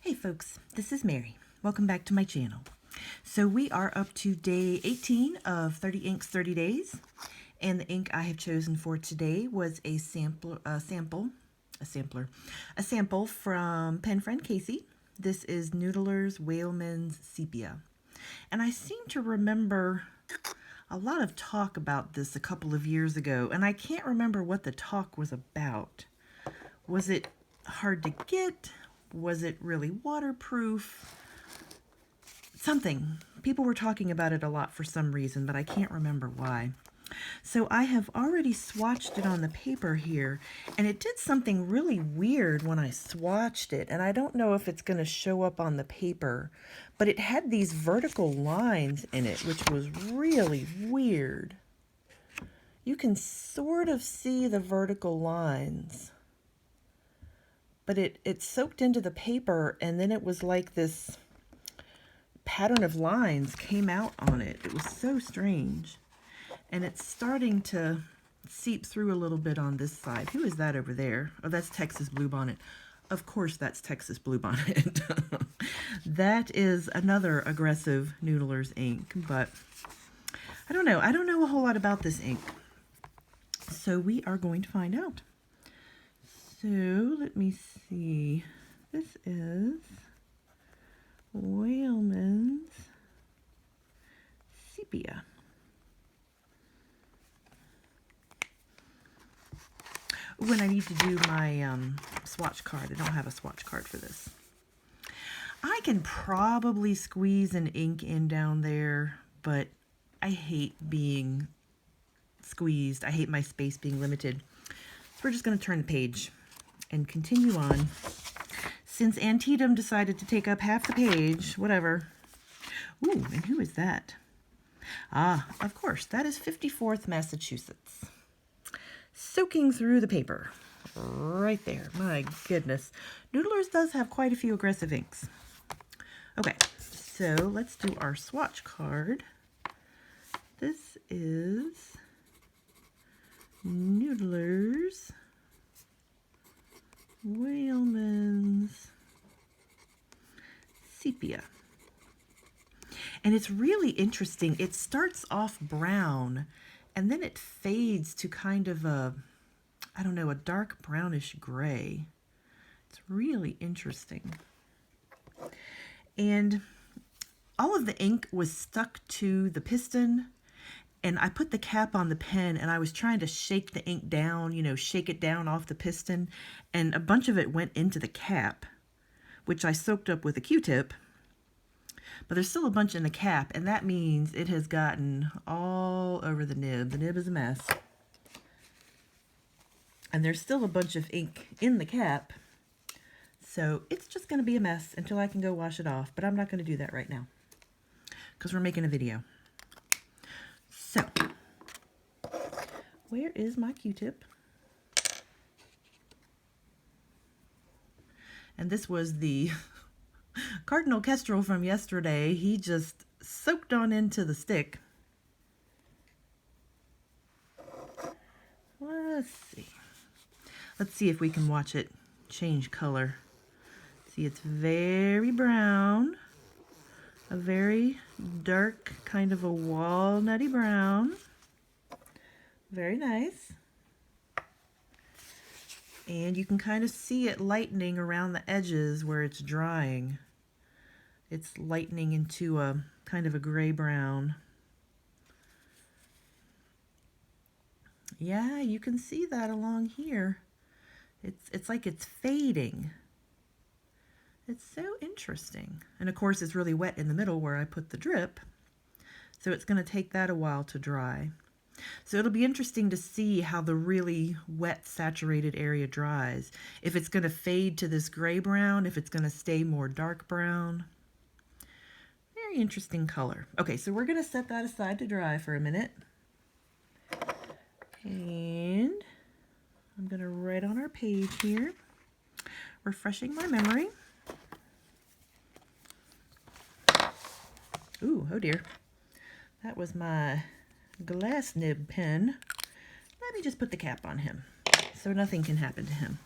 Hey folks, this is Mary. Welcome back to my channel. So we are up to day 18 of 30 Inks 30 Days. And the ink I have chosen for today was a sample from pen friend Casey. This is Noodler's Whaleman's Sepia. And I seem to remember a lot of talk about this a couple of years ago, and I can't remember what the talk was about. Was it hard to get? Was it really waterproof? Something. People were talking about it a lot for some reason, but I can't remember why. So I have already swatched it on the paper here, and it did something really weird when I swatched it, and I don't know if it's going to show up on the paper, but it had these vertical lines in it, which was really weird. You can sort of see the vertical lines, but it soaked into the paper, and then it was like this pattern of lines came out on it. It was so strange. And it's starting to seep through a little bit on this side. Who is that over there? Oh, that's Texas Bluebonnet. Of course, that's Texas Bluebonnet. That is another aggressive Noodler's ink, but I don't know. I don't know a whole lot about this ink. So we are going to find out. So let me see. This is Whaleman's Sepia. When I need to do my swatch card, I don't have a swatch card for this. I can probably squeeze an ink in down there, but I hate being squeezed. I hate my space being limited. So we're just going to turn the page and continue on. Since Antietam decided to take up half the page, whatever. Ooh, and who is that? Ah, of course, that is 54th Massachusetts. Soaking through the paper. Right there. My goodness. Noodler's does have quite a few aggressive inks. Okay, so let's do our swatch card. This is Noodler's Whaleman's Sepia. And it's really interesting. It starts off brown, and then it fades to kind of a, I don't know, a dark brownish gray. It's really interesting. And all of the ink was stuck to the piston, and I put the cap on the pen, and I was trying to shake the ink down, you know, shake it down off the piston, and a bunch of it went into the cap, which I soaked up with a Q-tip. But there's still a bunch in the cap, and that means it has gotten all over the nib. The nib is a mess. And there's still a bunch of ink in the cap, so it's just going to be a mess until I can go wash it off. But I'm not going to do that right now because we're making a video. So, where is my Q-tip? And this was the Cardinal Kestrel from yesterday. He just soaked on into the stick. Let's see. Let's see if we can watch it change color. See, it's very brown. A very dark, kind of a walnutty brown. Very nice. And you can kind of see it lightening around the edges where it's drying. It's lightening into a kind of a gray-brown. Yeah, you can see that along here. It's like it's fading. It's so interesting. And of course, it's really wet in the middle where I put the drip. So it's going to take that a while to dry. So it'll be interesting to see how the really wet, saturated area dries. If it's going to fade to this gray-brown, if it's going to stay more dark brown. Very interesting color. Okay, so we're going to set that aside to dry for a minute. And I'm going to write on our page here, refreshing my memory. Ooh, oh dear. That was my glass nib pen. Let me just put the cap on him so nothing can happen to him.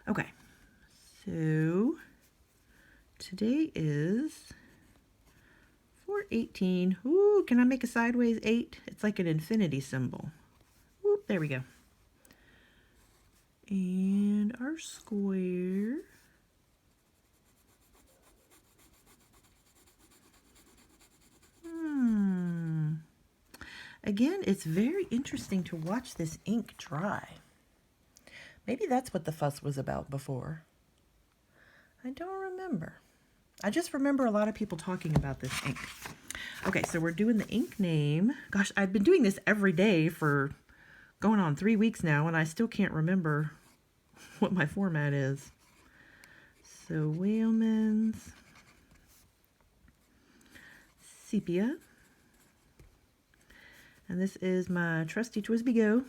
Okay, so today is 4/18. Ooh, can I make a sideways 8? It's like an infinity symbol. Whoop, there we go. And our square. Again, it's very interesting to watch this ink dry. Maybe that's what the fuss was about before. I don't remember. I just remember a lot of people talking about this ink. Okay, so we're doing the ink name. Gosh, I've been doing this every day for going on 3 weeks now, and I still can't remember what my format is. So Whaleman's Sepia. And this is my trusty Twisby Go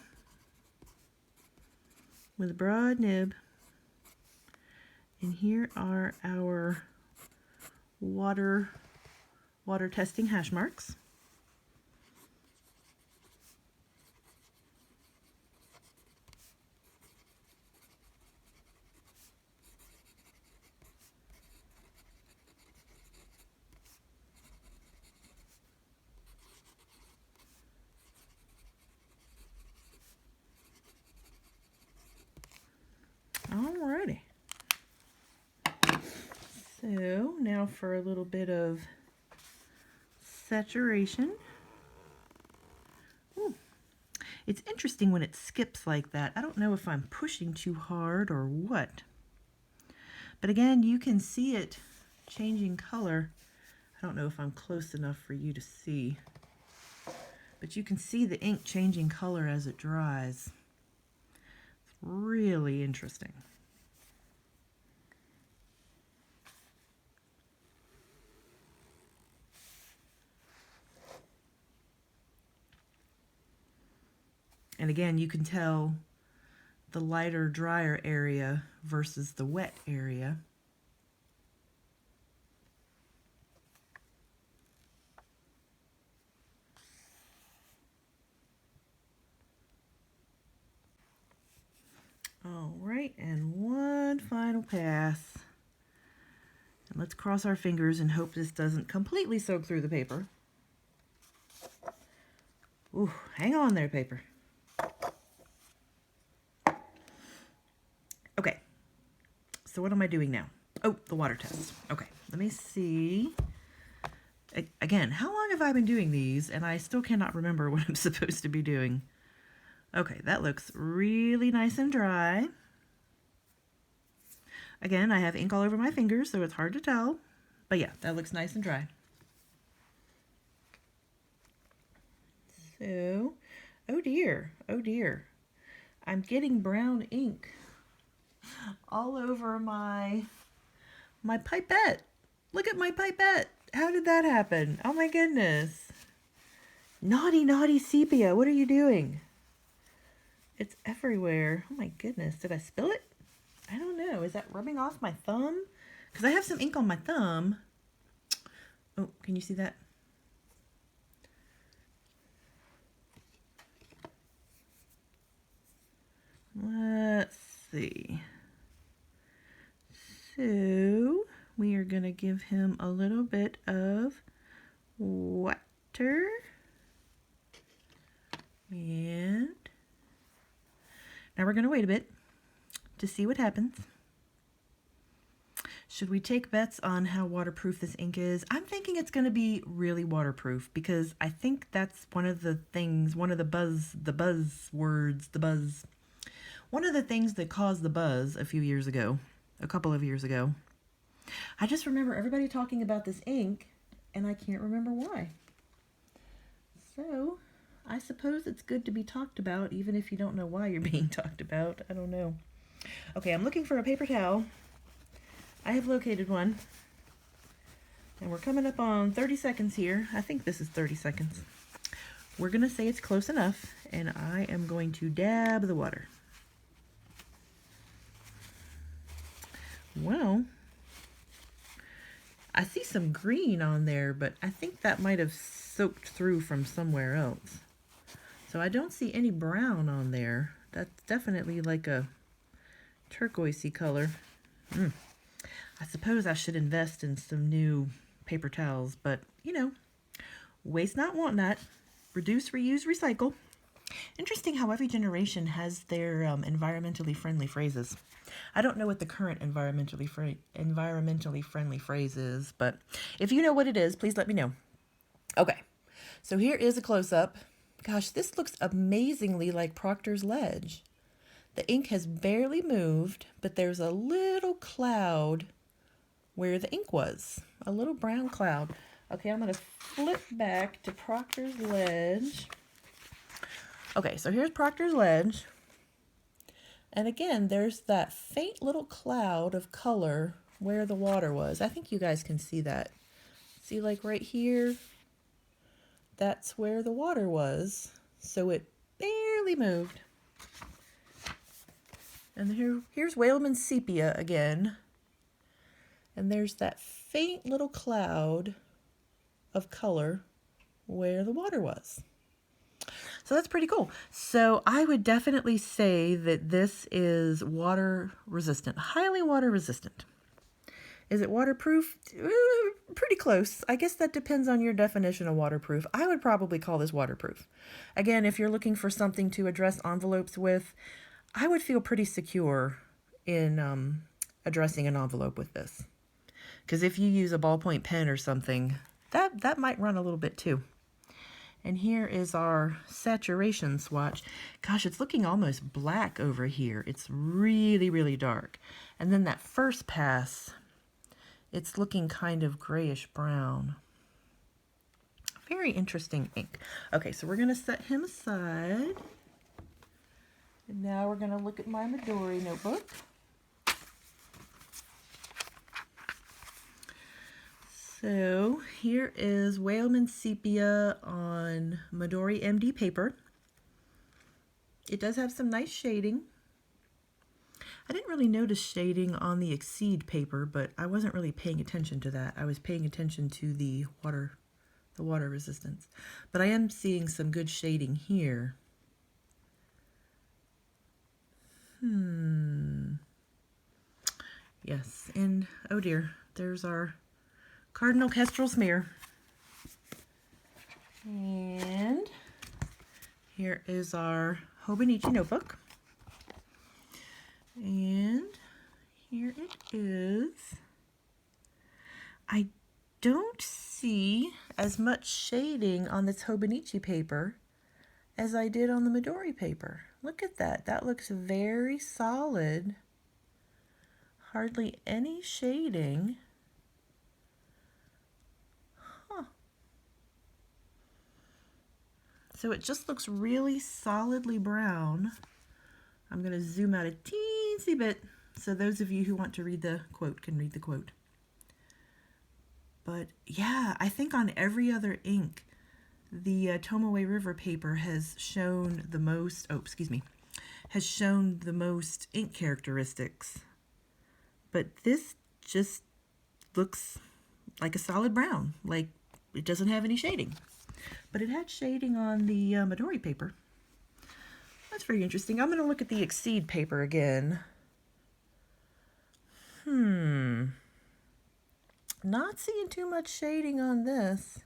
with a broad nib. And here are our water testing hash marks. Alrighty. So now for a little bit of saturation. Ooh. It's interesting when it skips like that. I don't know if I'm pushing too hard or what. But again, you can see it changing color. I don't know if I'm close enough for you to see. But you can see the ink changing color as it dries. Really interesting. And again, you can tell the lighter, drier area versus the wet area. All right, and one final pass. And let's cross our fingers and hope this doesn't completely soak through the paper. Ooh, hang on there, paper. Okay, so what am I doing now? Oh, the water test. Okay, let me see. Again, how long have I been doing these? And I still cannot remember what I'm supposed to be doing. Okay, that looks really nice and dry. Again, I have ink all over my fingers, so it's hard to tell. But yeah, that looks nice and dry. So, oh dear, oh dear. I'm getting brown ink all over my pipette. Look at my pipette. How did that happen? Oh my goodness. Naughty, naughty sepia, what are you doing? It's everywhere. Oh my goodness, did I spill it? I don't know. Is that rubbing off my thumb? Because I have some ink on my thumb. Oh, can you see that? Let's see. So we are going to give him a little bit of water. And now we're going to wait a bit to see what happens. Should we take bets on how waterproof this ink is? I'm thinking it's going to be really waterproof because I think that's one of the things, one of the things that caused the buzz a couple of years ago. I just remember everybody talking about this ink and I can't remember why. So I suppose it's good to be talked about even if you don't know why you're being talked about. I don't know. Okay, I'm looking for a paper towel. I have located one. And we're coming up on 30 seconds here. I think this is 30 seconds. We're going to say it's close enough, and I am going to dab the water. Well, I see some green on there, but I think that might have soaked through from somewhere else. So I don't see any brown on there. That's definitely like a turquoisey color. I suppose I should invest in some new paper towels, but you know, waste not, want not. Reduce, reuse, recycle. Interesting how every generation has their environmentally friendly phrases. I don't know what the current environmentally friendly phrase is, but if you know what it is, please let me know. Okay, so here is a close-up. Gosh, this looks amazingly like Proctor's Ledge. The ink has barely moved, but there's a little cloud where the ink was. A little brown cloud. Okay, I'm going to flip back to Proctor's Ledge. Okay, so here's Proctor's Ledge. And again, there's that faint little cloud of color where the water was. I think you guys can see that. See, like right here, that's where the water was. So it barely moved. And here's Whaleman Sepia again. And there's that faint little cloud of color where the water was. So that's pretty cool. So I would definitely say that this is water resistant, highly water resistant. Is it waterproof? Pretty close. I guess that depends on your definition of waterproof. I would probably call this waterproof. Again, if you're looking for something to address envelopes with, I would feel pretty secure in addressing an envelope with this. Because if you use a ballpoint pen or something, that might run a little bit too. And here is our saturation swatch. Gosh, it's looking almost black over here. It's really, really dark. And then that first pass, it's looking kind of grayish brown. Very interesting ink. Okay, so we're going to set him aside. And now we're going to look at my Midori notebook. So here is Whaleman Sepia on Midori MD paper. It does have some nice shading. I didn't really notice shading on the Exceed paper, but I wasn't really paying attention to that. I was paying attention to the water resistance. But I am seeing some good shading here. Yes, and oh dear, there's our Cardinal Kestrel smear. And here is our Hobonichi notebook. And here it is. I don't see as much shading on this Hobonichi paper as I did on the Midori paper. Look at that. That looks very solid. Hardly any shading. So it just looks really solidly brown. I'm going to zoom out a teensy bit so those of you who want to read the quote can read the quote. But yeah, I think on every other ink, the Tomoe River paper has shown the most, has shown the most ink characteristics. But this just looks like a solid brown, like it doesn't have any shading. But it had shading on the Midori paper. That's very interesting. I'm going to look at the Exceed paper again. Not seeing too much shading on this.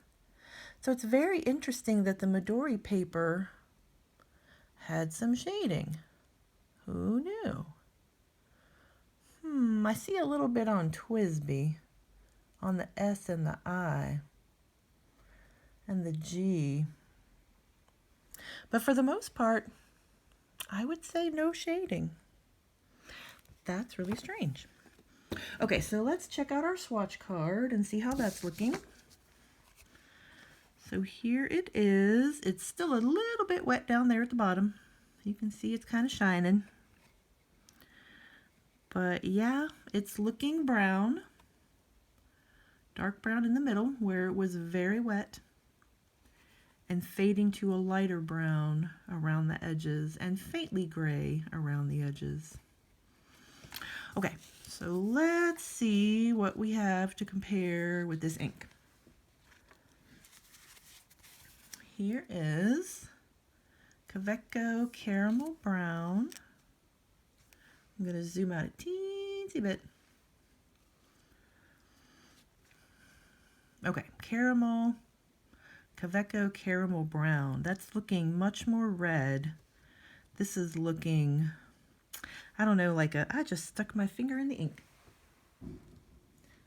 So it's very interesting that the Midori paper had some shading. Who knew? I see a little bit on Twisby, on the S and the I. And the G. But for the most part, I would say no shading. That's really strange. Okay, so let's check out our swatch card and see how that's looking. So here it is. It's still a little bit wet down there at the bottom. You can see it's kind of shining. But yeah, it's looking brown. Dark brown in the middle where it was very wet. And fading to a lighter brown around the edges and faintly gray around the edges. Okay, so let's see what we have to compare with this ink. Here is Kaweco Caramel Brown. I'm going to zoom out a teensy bit. Okay, caramel, Kaveco caramel brown. That's looking much more red. This is looking, I don't know, like I just stuck my finger in the ink.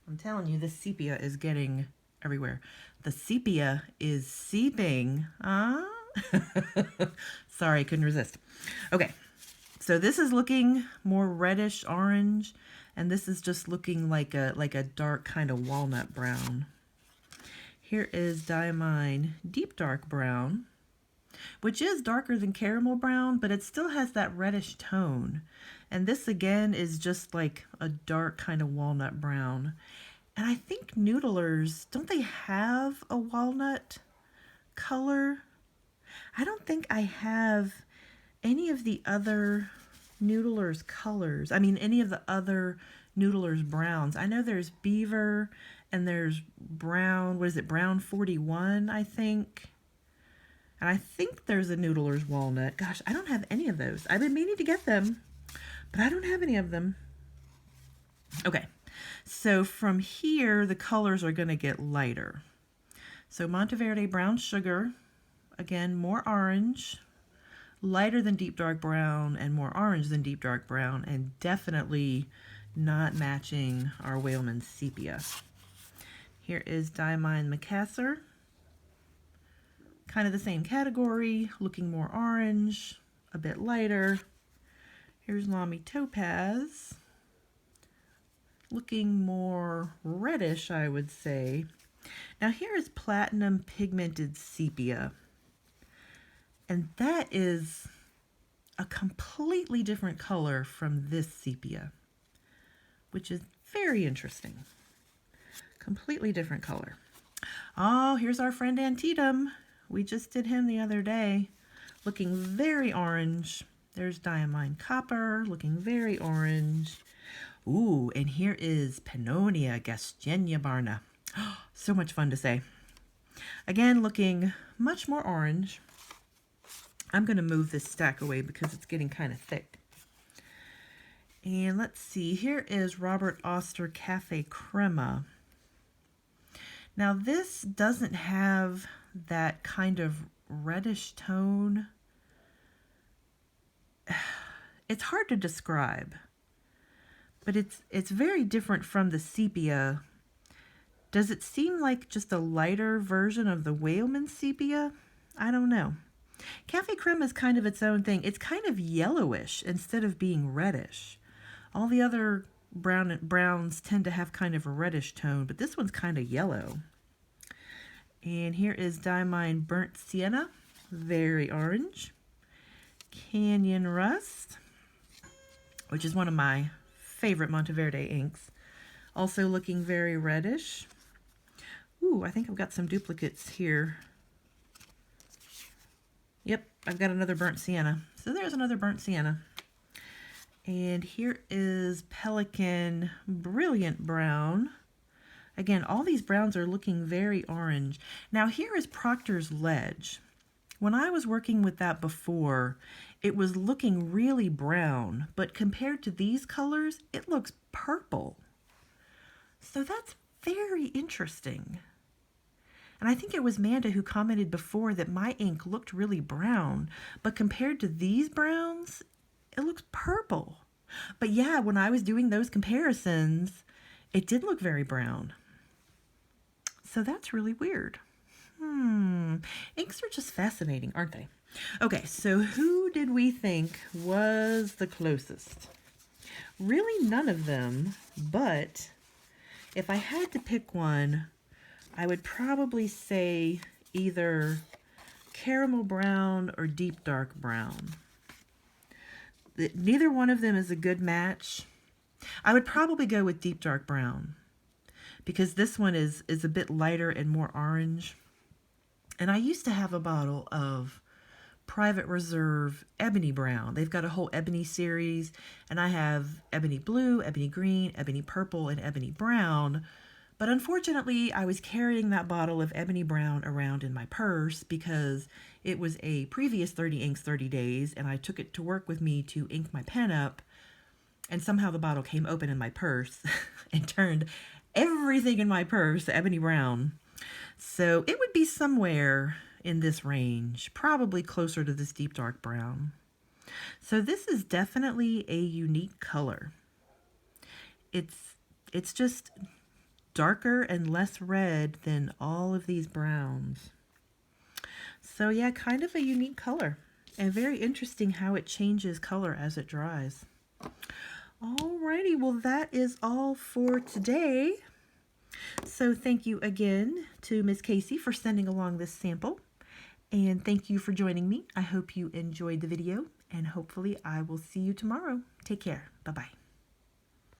I'm telling you, this sepia is getting everywhere. The sepia is seeping. Sorry, couldn't resist. Okay, so this is looking more reddish orange, and this is just looking like a dark kind of walnut brown. Here is Diamine Deep Dark Brown, which is darker than caramel brown, but it still has that reddish tone. And this again is just like a dark kind of walnut brown. And I think Noodlers, don't they have a walnut color? I don't think I have any of the other Noodlers colors. I mean, any of the other Noodlers browns. I know there's Beaver and there's brown, what is it, brown 41, I think. And I think there's a Noodlers walnut. Gosh, I don't have any of those. I've been meaning to get them, but I don't have any of them. Okay, so from here, the colors are going to get lighter. So Monteverde Brown Sugar, again, more orange, lighter than Deep Dark Brown, and more orange than Deep Dark Brown, and definitely not matching our Whaleman Sepia. Here is Diamine Macassar, kind of the same category, looking more orange, a bit lighter. Here's Lamy Topaz, looking more reddish, I would say. Now here is Platinum Pigmented Sepia, and that is a completely different color from this sepia, which is very interesting. Completely different color. Oh, here's our friend Antietam. We just did him the other day, looking very orange. There's Diamine Copper, looking very orange. Ooh, and here is Pannonia Gastenia Barna. So much fun to say. Again, looking much more orange. I'm going to move this stack away because it's getting kind of thick. And let's see, here is Robert Oster Cafe Crema. Now this doesn't have that kind of reddish tone. It's hard to describe, but it's very different from the sepia. Does it seem like just a lighter version of the Whaleman sepia? I don't know. Cafe Crema is kind of its own thing. It's kind of yellowish instead of being reddish. All the other browns tend to have kind of a reddish tone, but this one's kind of yellow. And here is Diamine Burnt Sienna, very orange. Canyon Rust, which is one of my favorite Monteverde inks, also looking very reddish. Ooh, I think I've got some duplicates here. Yep, I've got another Burnt Sienna. So there's another Burnt Sienna. And here is Pelican Brilliant Brown. Again, all these browns are looking very orange. Now here is Proctor's Ledge. When I was working with that before, it was looking really brown, but compared to these colors, it looks purple. So that's very interesting. And I think it was Manda who commented before that my ink looked really brown, but compared to these browns, it looks purple. But yeah, when I was doing those comparisons, it did look very brown. So that's really weird. Inks are just fascinating, aren't they? Okay, so who did we think was the closest? Really none of them, but if I had to pick one, I would probably say either caramel brown or deep dark brown. Neither one of them is a good match. I would probably go with deep dark brown because this one is a bit lighter and more orange. And I used to have a bottle of Private Reserve Ebony Brown. They've got a whole ebony series, and I have ebony blue, ebony green, ebony purple, and ebony brown. But unfortunately, I was carrying that bottle of ebony brown around in my purse because it was a previous 30 inks 30 days, and I took it to work with me to ink my pen up, and somehow the bottle came open in my purse and turned everything in my purse ebony brown. So it would be somewhere in this range, probably closer to this deep dark brown. So this is definitely a unique color. It's just darker and less red than all of these browns. So yeah, kind of a unique color, and very interesting how it changes color as it dries. Alrighty, well that is all for today. So thank you again to Miss Casey for sending along this sample, and thank you for joining me. I hope you enjoyed the video, and hopefully I will see you tomorrow. Take care. Bye-bye.